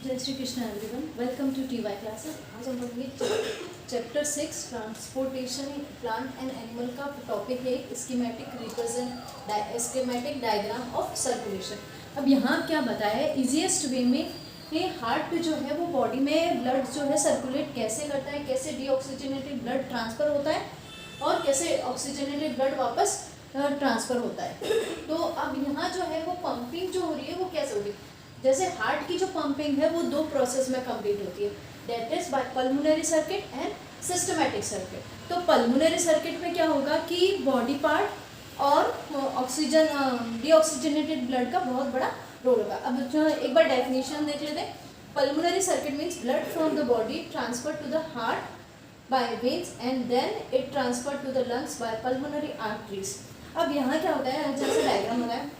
जय Shri Krishna everyone, welcome to TY classes. आज हम लोग chapter 6 transportation in plant and animal का टॉपिक है स्कीमेटिक डायग्राम ऑफ सर्कुलेशन। अब यहाँ क्या बताया है, इजीएस्ट वे में ये हार्ट जो है वो बॉडी में ब्लड जो है सर्कुलेट कैसे करता है, कैसे डीऑक्सीजनेटेड ब्लड ट्रांसफ़र होता है और कैसे ऑक्सीजनेटेड ब्लड वापस ट्रांसफ़र होता है। तो अब यहाँ जो है वो पंपिंग जो हो रही है वो कैसे होगी, जैसे हार्ट की जो पंपिंग है वो दो प्रोसेस में कंप्लीट होती है, that is by pulmonary circuit and systematic circuit. तो पल्मोनरी सर्किट में क्या होगा कि बॉडी पार्ट और ऑक्सीजन डीऑक्सीजनेटेड ब्लड का बहुत बड़ा रोल होगा। अब जो एक बार डेफिनेशन देख लेते हैं। Pulmonary circuit means blood from the body transfer to the heart by veins and then it transfer to the lungs by pulmonary arteries. अब यहाँ क्या होता है, जैसे डायग्राम होता है,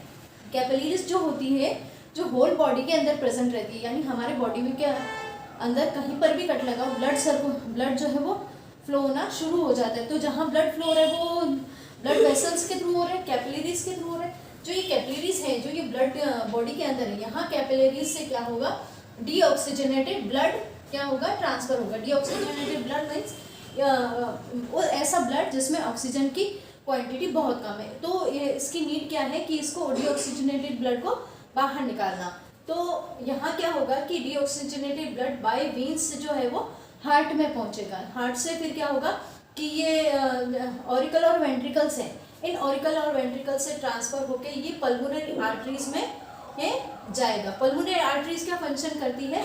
कैपिलरीज जो होती है जो होल बॉडी के अंदर प्रेजेंट रहती है, यानी हमारे बॉडी में क्या अंदर कहीं पर भी कट लगा ब्लड जो है वो फ्लो होना शुरू हो जाता है। तो जहाँ ब्लड फ्लो हो रहा है वो ब्लड वेसल्स के थ्रू हो रहा है, कैपिलरीज के थ्रू हो रहा है। जो ये कैपिलरीज है, जो ये ब्लड बॉडी के अंदर है, यहाँ कैपिलरीज से क्या होगा, डीऑक्सीजनेटेड ब्लड क्या होगा, ट्रांसफर होगा। डीऑक्सीजनेटेड ब्लड मीन्स ऐसा ब्लड जिसमें ऑक्सीजन की क्वांटिटी बहुत कम है। तो इसकी नीड क्या है कि इसको डीऑक्सीजनेटेड ब्लड को बाहर निकालना। तो यहाँ क्या होगा कि डीऑक्सीजनेटेड ब्लड बाय वेन्स जो है वो हार्ट में पहुँचेगा। हार्ट से फिर क्या होगा कि ये ऑरिकल और वेंट्रिकल्स हैं, इन ऑरिकल और वेंट्रिकल से ट्रांसफर होके ये पल्मोनरी आर्टरीज में जाएगा। पल्मोनरी आर्टरीज क्या फंक्शन करती है,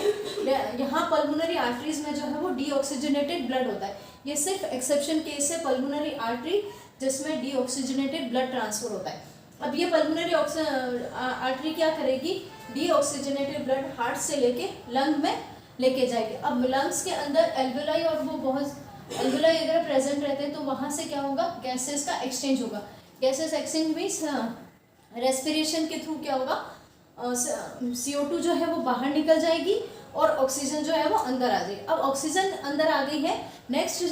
यहाँ पल्मोनरी आर्टरीज में जो है वो डीऑक्सीजनेटेड ब्लड होता है। ये सिर्फ एक्सेप्शन केस है पल्मोनरी आर्टरी जिसमें डीऑक्सीजनेटेड ब्लड ट्रांसफर होता है। अब ये पल्मोनरी आर्टरी क्या करेगी, डीऑक्सीजनेटेड ब्लड हार्ट से लेके लंग में लेके जाएगी। अब लंग्स के अंदर एल्वेलाई और वो बहुत एल्वेलाई अगर प्रेजेंट रहते हैं तो वहाँ से क्या होगा, गैसेस का एक्सचेंज होगा। गैसेस एक्सचेंज मीन्स रेस्पिरेशन के थ्रू क्या होगा, CO2 जो है वो बाहर निकल जाएगी और ऑक्सीजन जो है वो अंदर आ जाएगी। अब ऑक्सीजन अंदर आ गई है, नेक्स्ट ये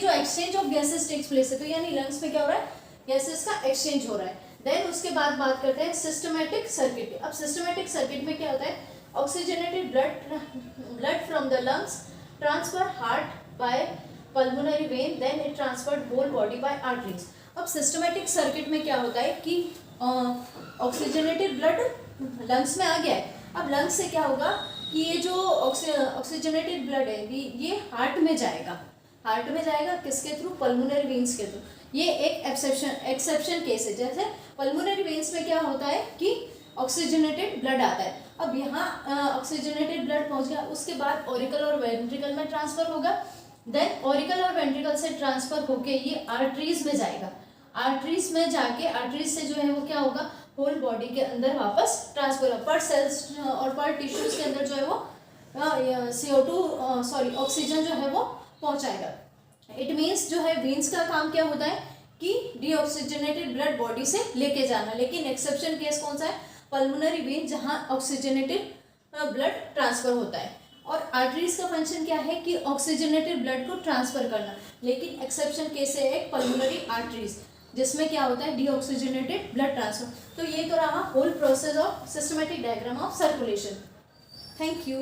जो exchange of gases takes place है, तो यानी लंग्स में क्या हो रहा है, गैसेस का एक्सचेंज हो रहा है। देन उसके बाद बात करते हैं सिस्टमैटिक सर्किट। अब सिस्टमैटिक सर्किट में क्या होता है, oxygenated blood from the lungs transfer heart by pulmonary vein, then it transferred whole body by arteries. अब सिस्टमैटिक सर्किट में क्या होता है कि ऑक्सीजनेटेड ब्लड लंग्स में आ गया है। अब लंग्स से क्या होगा कि ये जो ऑक्सीजनेटेड ब्लड है ये हार्ट में जाएगा। हार्ट में जाएगा किसके थ्रू, पल्मोनरी वेन्स के थ्रू। ये एक एक्सेप्शन केस है। जैसे पल्मोनरी वेन्स में क्या होता है कि ऑक्सीजनेटेड ब्लड आता है। अब यहाँ ऑक्सीजनेटेड ब्लड पहुँच गया, उसके बाद ऑरिकल और वेंट्रिकल में ट्रांसफर होगा। देन ऑरिकल और वेंट्रिकल से ट्रांसफर होके ये आर्टरीज में जाएगा। आर्टरीज में जाके आर्टरीज से जो है वो क्या होगा, होल बॉडी के अंदर वापस ट्रांसफर होगा। पर सेल्स और पर टिश्यूज के अंदर जो है वो ऑक्सीजन जो है वो पहुँचाएगा। इट मीन्स जो है वेन्स का काम क्या होता है कि डीऑक्सीजनेटेड ब्लड बॉडी से लेके जाना। लेकिन एक्सेप्शन केस कौन सा है, पल्मोनरी वेन जहां ऑक्सीजनेटेड ब्लड ट्रांसफर होता है। और आर्टरीज का फंक्शन क्या है कि ऑक्सीजनेटेड ब्लड को ट्रांसफर करना। लेकिन एक्सेप्शन केस है एक पल्मोनरी आर्टरीज जिसमें क्या होता है, डीऑक्सीजनेटेड ब्लड ट्रांसफर। तो ये तो रहा whole process of systematic diagram of circulation. Thank you.